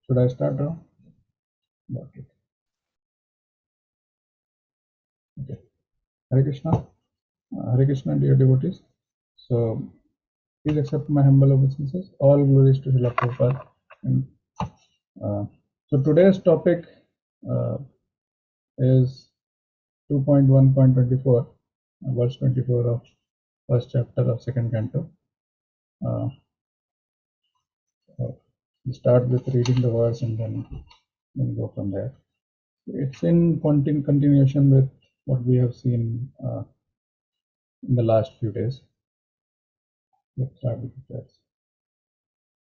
Should I start now? Got it. Okay. Hare Krishna. Hare Krishna, dear devotees. So, please accept my humble obeisances. All glories to Srila Prabhupada. And, so, today's topic is 2.1.24, verse 24 of first chapter of second canto. We start with reading the verse and then go from there. It's in continuation with what we have seen in the last few days. Let's start with the verse.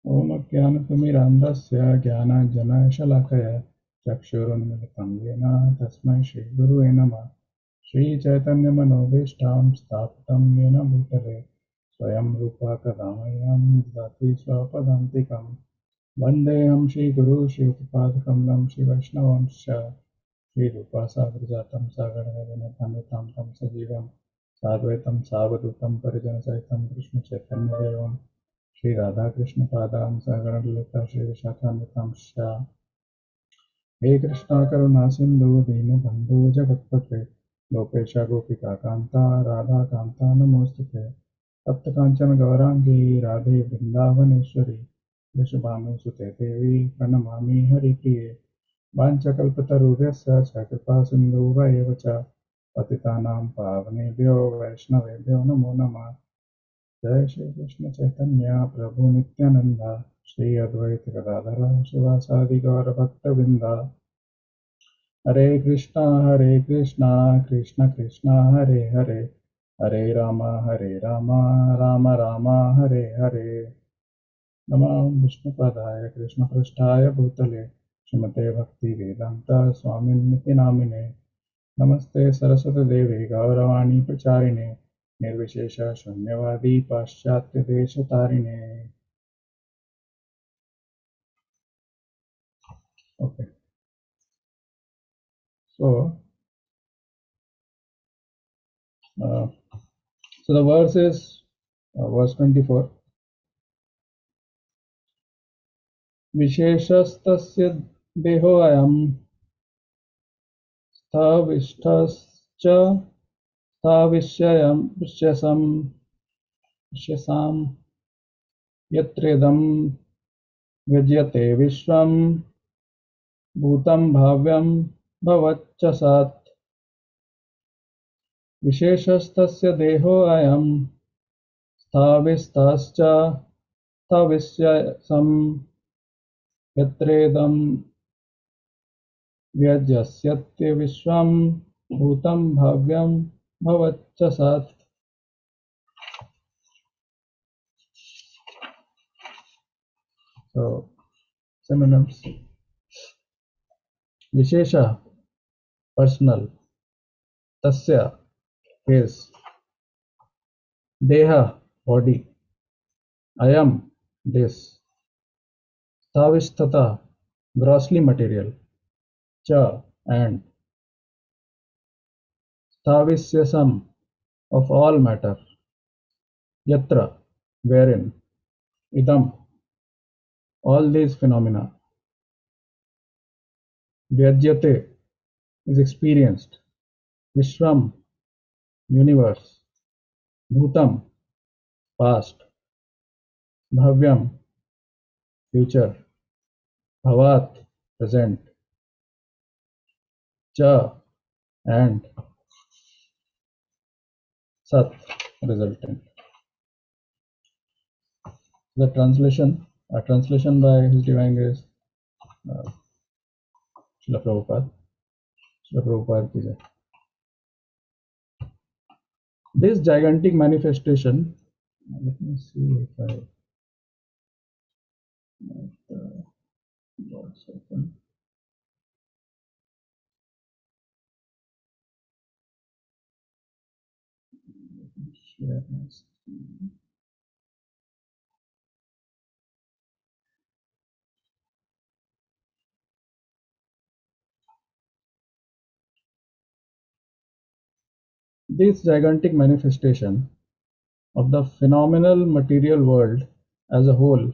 Om Jnanatimirandasya Jnananjana-Shalakaya Chakshurunmilitam Yena Tasmai Shri Gurue Namah Shri Chaitanya Manobhishtam Sthapitam Yena Bhutale Swayam Rupa Kadamayam Dati Swapadantikam Vandeham Shri Guru Shri Upapadakam Shri Vaishnavamsya Shri Rupa Sagrajatam Sagaragadanatamitam Tam Sajivam Sadvaitam Savadutam Parijana Saitam Krishna Chaitanya Devam Shri Radha Krishna Padam Sagaralita Shri Vishakamitamsya He Krishna Karuna Sindhu Dinu Bandhu Jagatpate Gopesha Gopika Kanta Radha Kanta Namostute Tapta Kanchana Gaurangi Radhe Vrindavaneshwari Vrishabhanu Sute Devi Pranamami Hari Priye Vanchakalpatarubhyasya Chakripa Sindhu Vayevacha Patitanam Pavanebhyo Vaishnavebhyo Namo Namah Jai Shri Krishna Chaitanya Prabhu Nityananda Shri Advaita Gadadhara Shivasadi Gaura Bhakta Vrinda Hare Krishna Krishna Krishna Hare Hare Hare Rama Rama Rama Hare Hare Namah Vishnu Padaya Krishna Prasthaya Bhutale Srimate Bhakti Vedanta Swamin Niti Namine Namaste Saraswati Devi Gauravani Pracharine Nirvishesha Shunyavadi Paschatya Desha Tarine. Okay. So the verse is verse 24. Visheshastasya deho ayam sthavishtascha sthavishyam vishyasam yatredam vyajyate vishvam bhutam bhavyam bhavachasat. Visheshastasya deho ayam sthavistascha sthavishyasam yatredam vyajyasyate vishvam bhutam bhavyam bhavachasat. So, synonyms. Vishesha, personal. Tasya, his. Deha, body. Ayam, this. Thavisthata, grossly material. Cha, and. Thavisyasam, of all matter. Yatra, wherein. Idam, all these phenomena. Vyajyate, is experienced. Vishram, universe. Bhutam, past. Bhavyam, future. Bhavat, present. Cha, and. Sat, resultant. The translation, a translation by His Divine Grace Srila Prabhupada. Srila Prabhupada ki jai. This gigantic manifestation, let me see if I open. Share my screen. This gigantic manifestation of the phenomenal material world as a whole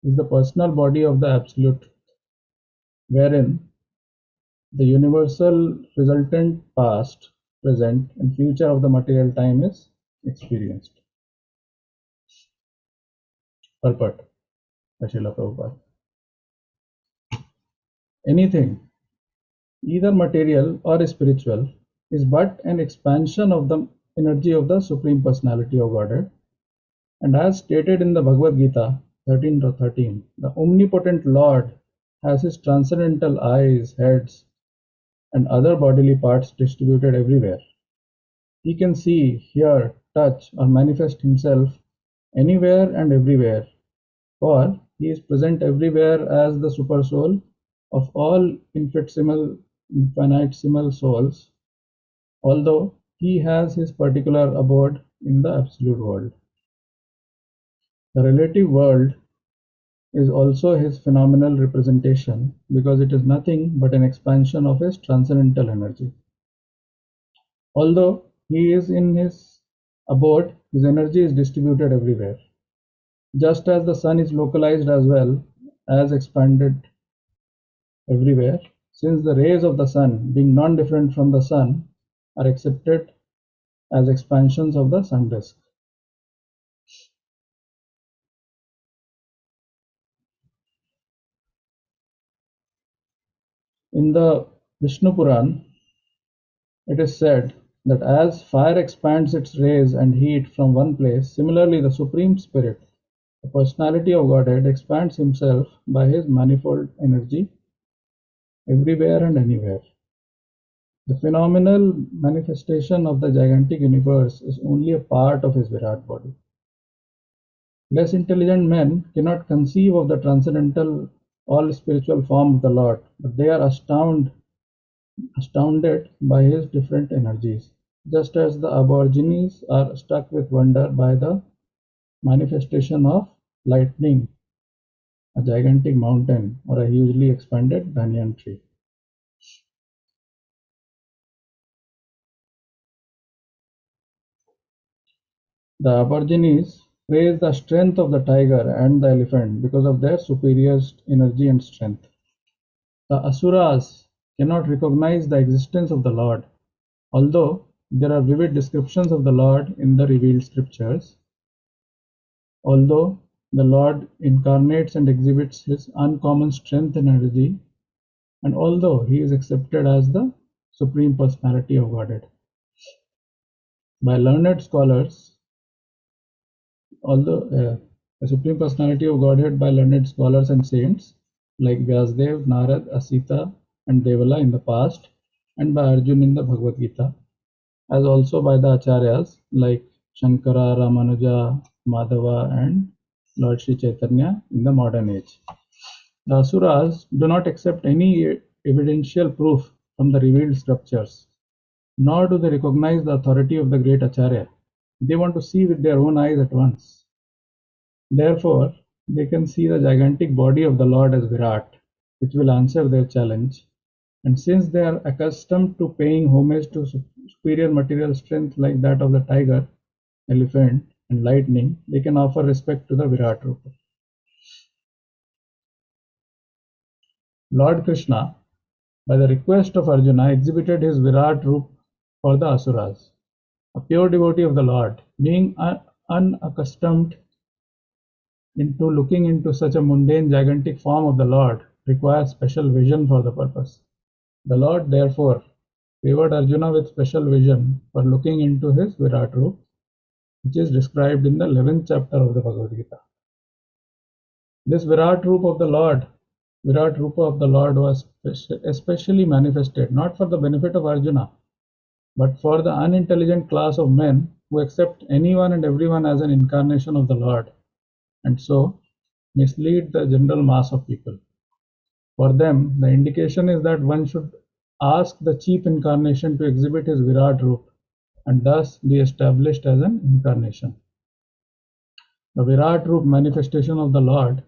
is the personal body of the Absolute wherein the universal resultant past, present, and future of the material time is experienced. Purport by Srila Prabhupada. Anything, either material or spiritual, is but an expansion of the energy of the Supreme Personality of Godhead. And as stated in the Bhagavad Gita 13:13, the omnipotent Lord has his transcendental eyes, heads, and other bodily parts distributed everywhere. He can see, hear, touch, or manifest himself anywhere and everywhere, for he is present everywhere as the supersoul of all infinitesimal souls, although he has his particular abode in the absolute world. The relative world is also his phenomenal representation because it is nothing but an expansion of his transcendental energy. Although he is in his abode, his energy is distributed everywhere. Just as the sun is localized as well as expanded everywhere, since the rays of the sun, being non-different from the sun, are accepted as expansions of the sun disk. In the Vishnu Puran, it is said that as fire expands its rays and heat from one place, similarly the Supreme Spirit, the personality of Godhead, expands himself by his manifold energy everywhere and anywhere. The phenomenal manifestation of the gigantic universe is only a part of his Virat body. Less intelligent men cannot conceive of the transcendental, all spiritual form of the Lord, but they are astounded by his different energies, just as the Aborigines are struck with wonder by the manifestation of lightning, a gigantic mountain, or a hugely expanded banyan tree. The Aborigines praise the strength of the tiger and the elephant because of their superior energy and strength. The Asuras cannot recognize the existence of the Lord, although there are vivid descriptions of the Lord in the revealed scriptures. Although the Lord incarnates and exhibits his uncommon strength and energy, and although he is accepted as the Supreme Personality of Godhead by learned scholars, although the Supreme Personality of Godhead by learned scholars and saints like Vyasdev, Narad, Asita, and Devala in the past, and by Arjun in the Bhagavad Gita, as also by the Acharyas like Shankara, Ramanuja, Madhava, and Lord Sri Chaitanya in the modern age. The Asuras do not accept any evidential proof from the revealed scriptures, nor do they recognize the authority of the great Acharya. They want to see with their own eyes at once. Therefore, they can see the gigantic body of the Lord as Virat, which will answer their challenge. And since they are accustomed to paying homage to superior material strength like that of the tiger, elephant, and lightning, they can offer respect to the Virat Rupa. Lord Krishna, by the request of Arjuna, exhibited his Virat Rupa for the Asuras. A pure devotee of the Lord, being unaccustomed into looking into such a mundane, gigantic form of the Lord, requires special vision for the purpose. The Lord, therefore, favored Arjuna with special vision for looking into his Virat Rupa, which is described in the 11th chapter of the Bhagavad Gita. This Virat Rupa of the Lord was especially manifested not for the benefit of Arjuna, but for the unintelligent class of men who accept anyone and everyone as an incarnation of the Lord, and so mislead the general mass of people. For them, the indication is that one should ask the chief incarnation to exhibit his Virat Rupa and thus be established as an incarnation. The Virat Rupa manifestation of the Lord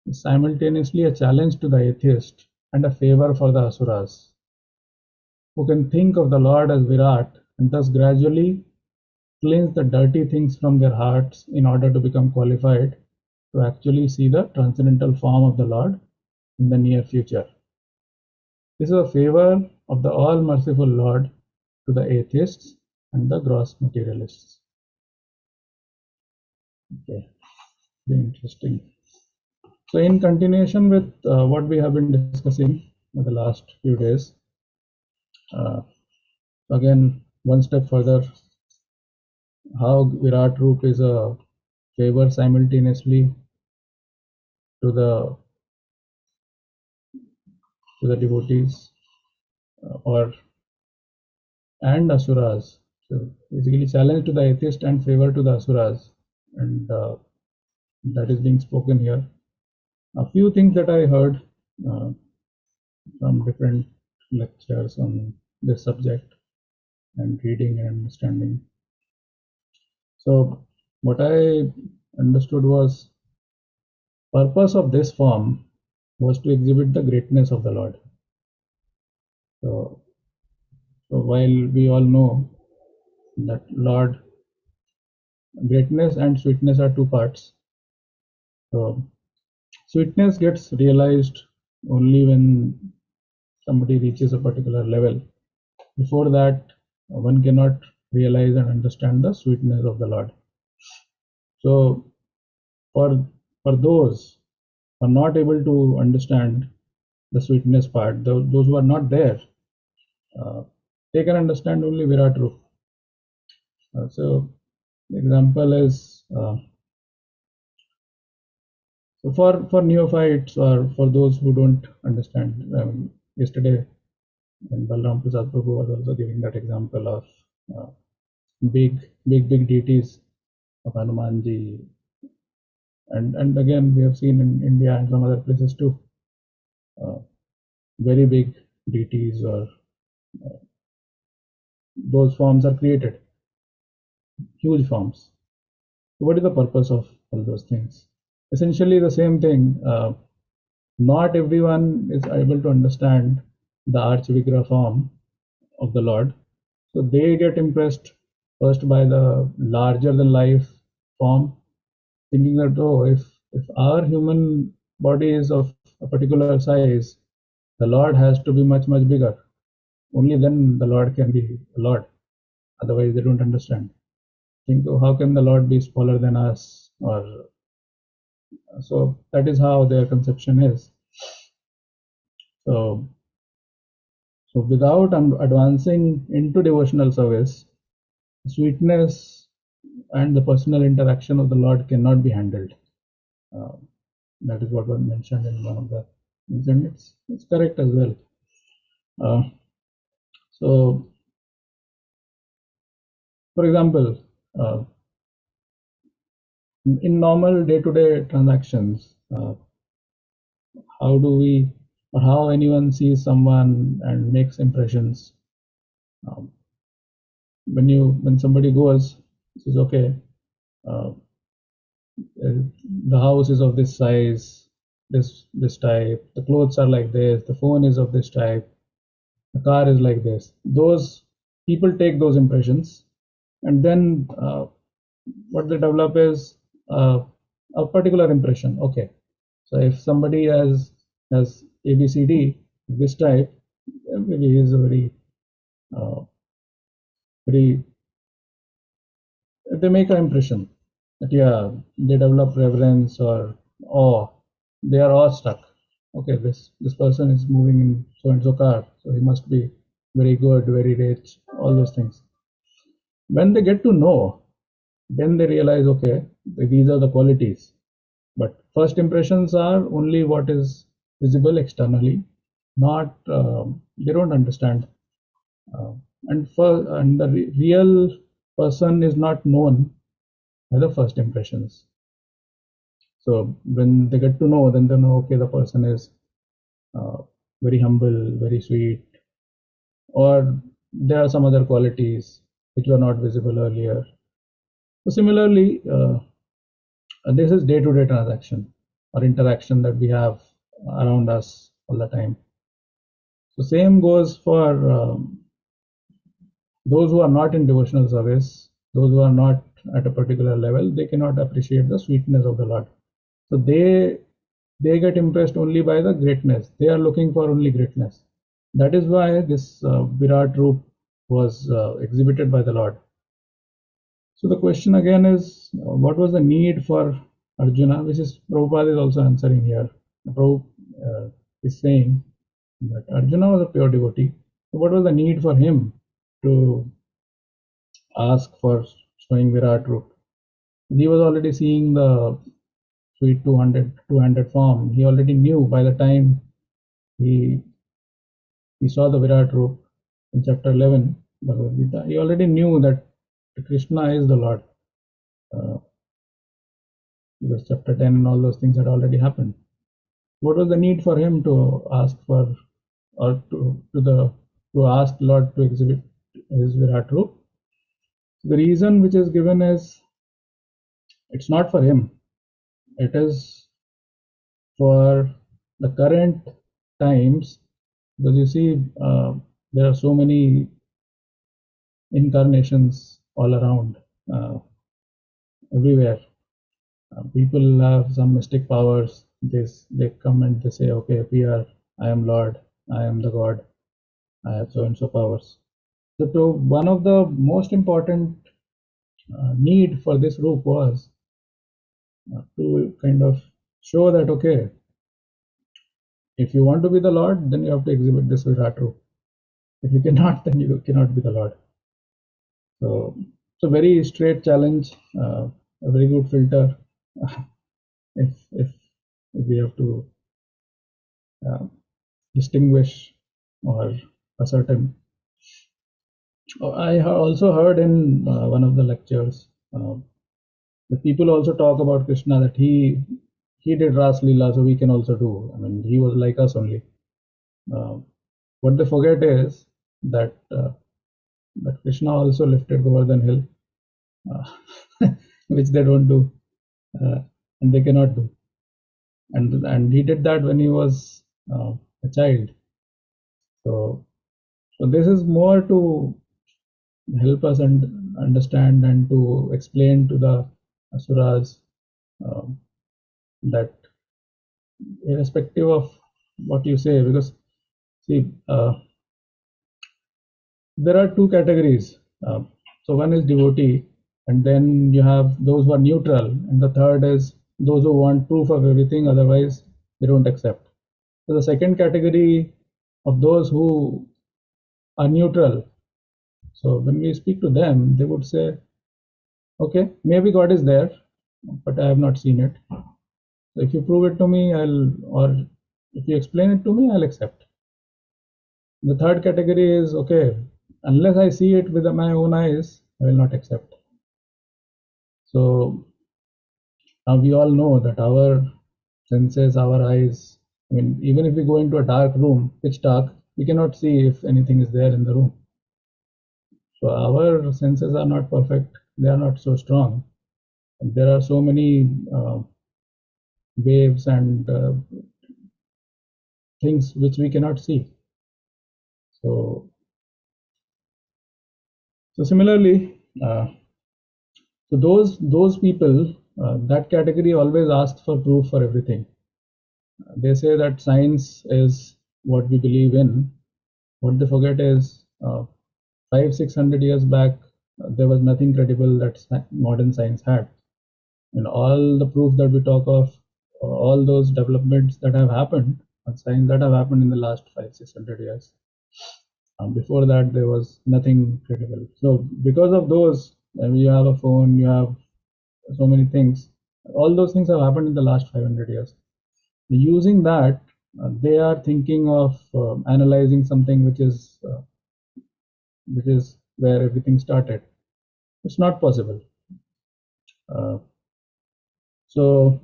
is simultaneously a challenge to the atheist and a favor for the Asuras, who can think of the Lord as Virat and thus gradually cleanse the dirty things from their hearts in order to become qualified to actually see the transcendental form of the Lord in the near future. This is a favor of the all-merciful Lord to the atheists and the gross materialists. Okay, very interesting. So in continuation with what we have been discussing in the last few days, again, one step further, how Virat Roop is a favor simultaneously to the devotees and asuras. So basically challenge to the atheist and favor to the asuras, and that is being spoken here. A few things that I heard uh, from different lectures on this subject and reading and understanding. So what I understood was purpose of this form was to exhibit the greatness of the Lord. So while we all know that Lord, greatness and sweetness are two parts. So sweetness gets realized only when somebody reaches a particular level. Before that, one cannot realize and understand the sweetness of the Lord. So for those who are not able to understand the sweetness part, those who are not there, they can understand only Virat Roop. So the example is so for neophytes or for those who don't understand. Yesterday, and Balram Prasad Prabhu was also giving that example of big deities of Hanumanji, and again we have seen in India and some other places too, very big deities or those forms are created, huge forms. So what is the purpose of all those things? Essentially the same thing. Not everyone is able to understand the Archvigra form of the Lord. So they get impressed first by the larger than life form, thinking that, oh, if our human body is of a particular size, the Lord has to be much bigger. Only then the Lord can be a Lord. Otherwise, they don't understand. Think, oh, how can the Lord be smaller than us? Or so that is how their conception is. So without advancing into devotional service, sweetness and the personal interaction of the Lord cannot be handled. That is what was mentioned in one of the things, and it's correct as well. So, for example, in normal day-to-day transactions, how do we, or how anyone sees someone and makes impressions? When somebody goes, says, okay, the house is of this size, this type, the clothes are like this, the phone is of this type, the car is like this. Those people take those impressions, and then what they develop is a particular impression. Okay, so if somebody has ABCD, this type, maybe he is a very they make an impression that, yeah, they develop reverence or awe. They are awestruck. Okay, this person is moving in so and so car, so he must be very good, very rich, all those things. When they get to know, then they realize, okay, these are the qualities. But first impressions are only what is visible externally, not they don't understand. And the real person is not known by the first impressions. So when they get to know, then they know, okay, the person is very humble, very sweet, or there are some other qualities which were not visible earlier. So similarly, this is day-to-day transaction or interaction that we have around us all the time. So same goes for those who are not in devotional service, those who are not at a particular level, they cannot appreciate the sweetness of the Lord. So they get impressed only by the greatness. They are looking for only greatness. That is why this Virat Roop was exhibited by the Lord. So the question again is, what was the need for Arjuna, which is Prabhupada is also answering here. Prabhupada is saying that Arjuna was a pure devotee. So what was the need for him to ask for showing Virat Roop? He was already seeing the sweet 200 form. He already knew by the time he saw the Virat Roop in chapter 11 Bhagavad Gita. He already knew that Krishna is the Lord. Because chapter 10 and all those things had already happened. What was the need for him to ask for, or to ask Lord to exhibit his Virat Roop? The reason which is given is, it's not for him. It is for the current times, because you see, there are so many incarnations all around, everywhere. People have some mystic powers. They come and they say, okay, I am Lord, I am the God, I have so and so powers. So one of the most important need for this roop was to kind of show that, okay, if you want to be the Lord, then you have to exhibit this Virat roop. If you cannot, then you cannot be the Lord. So it's a very straight challenge, a very good filter. if we have to distinguish or ascertain. I also heard in one of the lectures that people also talk about Krishna, that he did Ras Leela, so we can also do. I mean, he was like us only. What they forget is that that Krishna also lifted Govardhan Hill, which they don't do, and they cannot do. And he did that when he was a child. So this is more to help us understand and to explain to the asuras that irrespective of what you say, because see, there are two categories. So one is devotee, and then you have those who are neutral, and the third is those who want proof of everything, otherwise they don't accept. So the second category of those who are neutral, so when we speak to them, they would say, okay, maybe God is there, but I have not seen it. So if you prove it to me, or if you explain it to me, I'll accept. The third category is, okay, unless I see it with my own eyes, I will not accept. So now we all know that our senses, our eyes, I mean, even if we go into a dark room, pitch dark, we cannot see if anything is there in the room. So our senses are not perfect, they are not so strong. And there are so many waves and things which we cannot see. So similarly, so those people, that category always asks for proof for everything. They say that science is what we believe in. What they forget is 500-600 years back, there was nothing credible that modern science had. And all the proof that we talk of, all those developments that have happened, science that have happened in the last 500-600 years. Before that, there was nothing credible. So because of those, you have a phone, you have so many things. All those things have happened in the last 500 years. Using that, they are thinking of analyzing something which is where everything started. It's not possible. So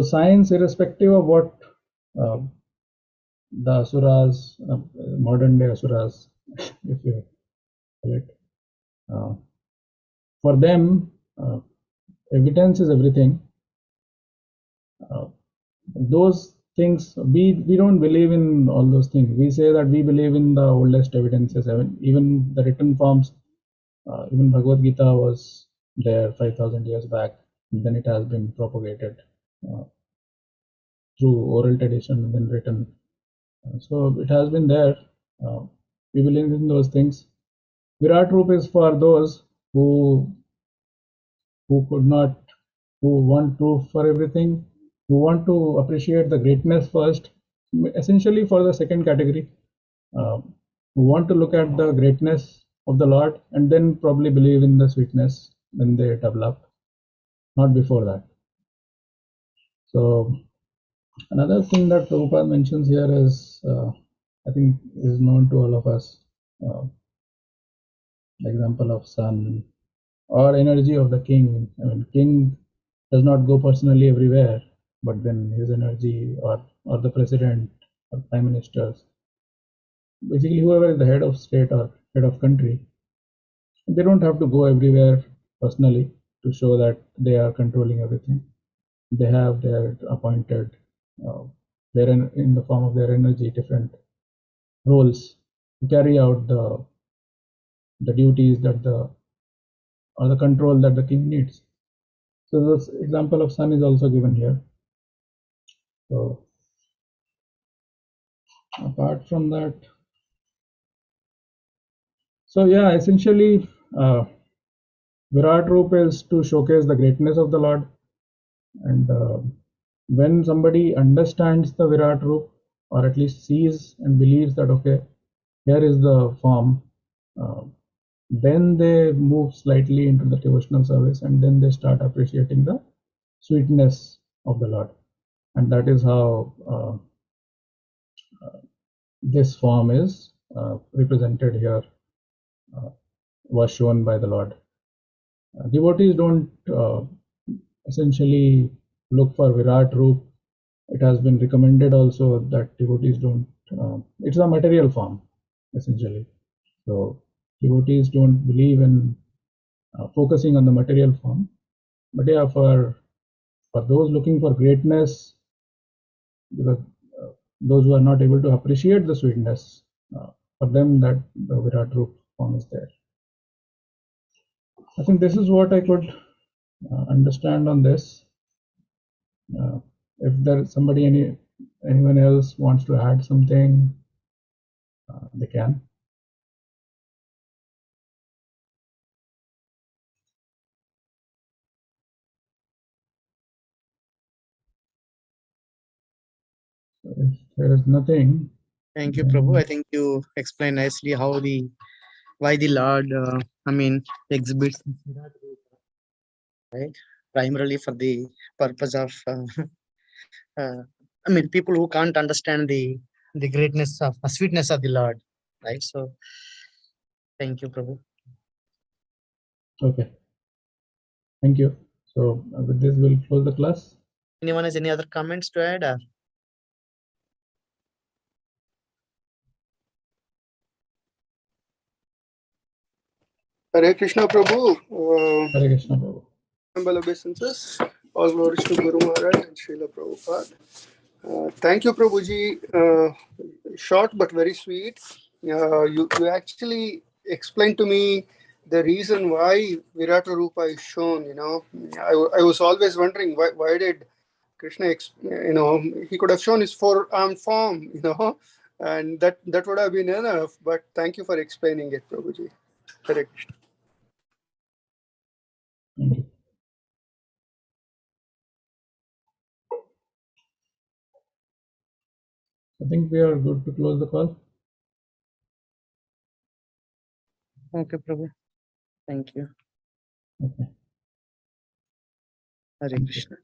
science, irrespective of what the asuras, modern day asuras, if you call it, for them, evidence is everything. Those things, we don't believe in all those things. We say that we believe in the oldest evidences, even the written forms. Even Bhagavad Gita was there 5,000 years back, and then it has been propagated through oral tradition and then written. So it has been there. We believe in those things. Virat Roop is for those who could not, who want proof for everything, who want to appreciate the greatness first, essentially for the second category, uh, who want to look at the greatness of the Lord and then probably believe in the sweetness when they develop, not before that. So another thing that Prabhupada mentions here is, I think, is known to all of us. The example of sun or energy of the king. I mean, king does not go personally everywhere, but then his energy, or the president or prime ministers, basically whoever is the head of state or head of country, they don't have to go everywhere personally to show that they are controlling everything. They have their appointed, their in the form of their energy, different roles to carry out the duties that the or the control that the king needs. So this example of sun is also given here. So apart from that, so yeah, essentially, Virat Roop is to showcase the greatness of the Lord. And when somebody understands the Virat Roop, or at least sees and believes that, okay, here is the form, uh, then they move slightly into the devotional service, and then they start appreciating the sweetness of the Lord. And that is how this form is represented here, was shown by the Lord. Devotees don't essentially look for Virat Roop. It has been recommended also that devotees don't, it's a material form essentially. So devotees don't believe in focusing on the material form. But yeah, for those looking for greatness, because those who are not able to appreciate the sweetness, for them that the Virat Roop form is there. I think this is what I could understand on this. If there somebody anyone else wants to add something, they can. So if there is nothing, Thank you, Prabhu. I think you explained nicely how why the Lord, exhibits Virat Roop, right? Primarily for the purpose of, people who can't understand the greatness of sweetness of the Lord, right? So, thank you, Prabhu. Okay, thank you. So with this, we'll close the class. Anyone has any other comments to add? Hare Krishna Prabhu. Hare Krishna, Prabhu. Humble obeisances. All glories to Guru Maharaj and Srila Prabhupada. Thank you, Prabhuji. Short but very sweet. You actually explained to me the reason why Virata Rupa is shown. I was always wondering why did Krishna, he could have shown his four-armed form, and that would have been enough. But thank you for explaining it, Prabhuji. Hare Krishna. Thank you. I think we are good to close the call. Okay, Prabhu. Thank you. Okay. Hare Thank you. Krishna.